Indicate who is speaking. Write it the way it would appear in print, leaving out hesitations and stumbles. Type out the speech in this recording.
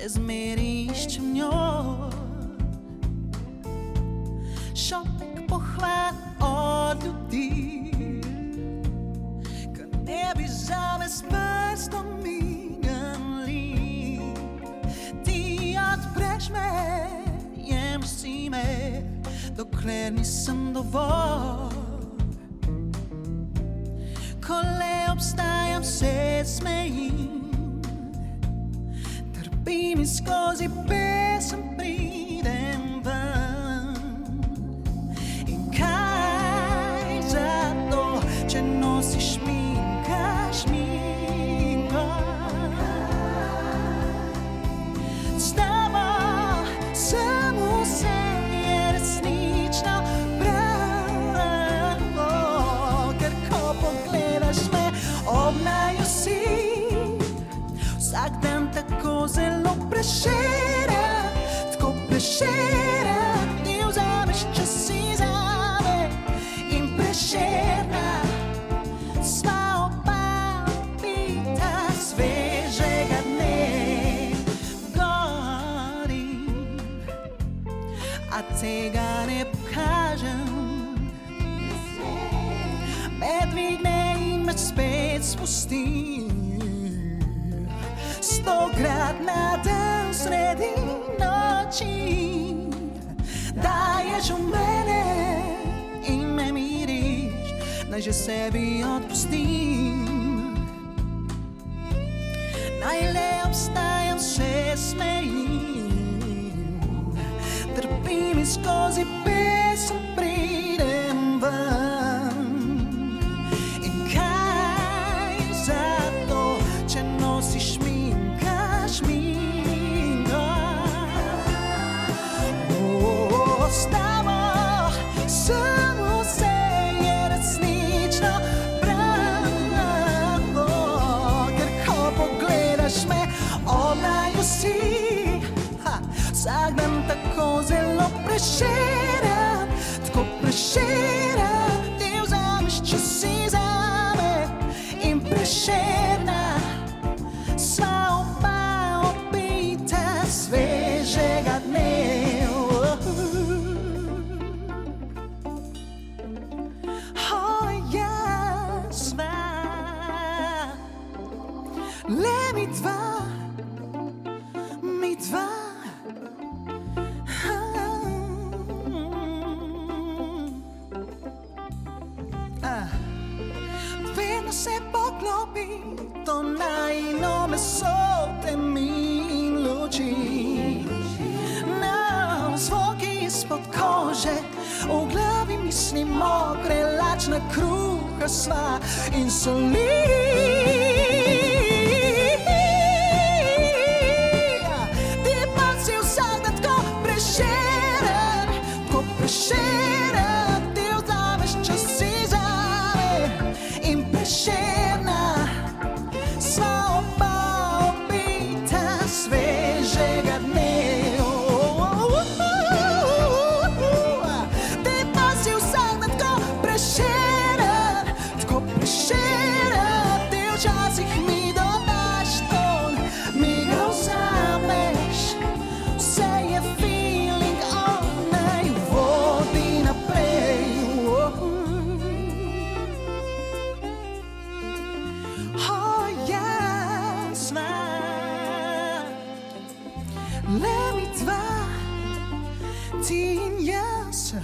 Speaker 1: се змериш, че мнор Шопик похват от ljudi Kad ne bi zame s prstom migali Ti odpreš me, jem si me Dokler nisem dovolj Ko le obstajam, se smejim Trpim in skozi pesem pridem ven In kaj zato, če nosiš šminka S tabo sem vse je resnično pravo Ker ko pogledaš me, obnaju si Vsak dan tako zelo prešeren, tako prešeren Ti vzameš čas si zame in prešerna Sva oba opita svežega dne Gorim, a tega ne pokažem Me dvigne in me spet spusti 100krat na dan sredi noči Daješ v mene in me miriš Naj že sebi odpustim Naj le obstajam, se smejim Trpim in skozi pesem pridem ven In kaj zato, če nosiš S tabo samo vse je resnično pravo Ker ko pogledaš me, obnaju si Vsak dan tako zelo prešeren, tako prešeren Ti vzameš čas si zame in prešerna Sva oba opita svežega dne Le mi dva Vedno se poklopi to najino meso temi in luči Na zvoki izpod kože v glavi misli mokre lačna kruha sva in soli Ti vzameš čas si zame in prešerna Sva oba opita svežega dne Ti pa si vsak dan tako prešeren Ti včasih mi dodaš ton, mi ga vzameš Vse je feeling on Le mi dva, ti in jaz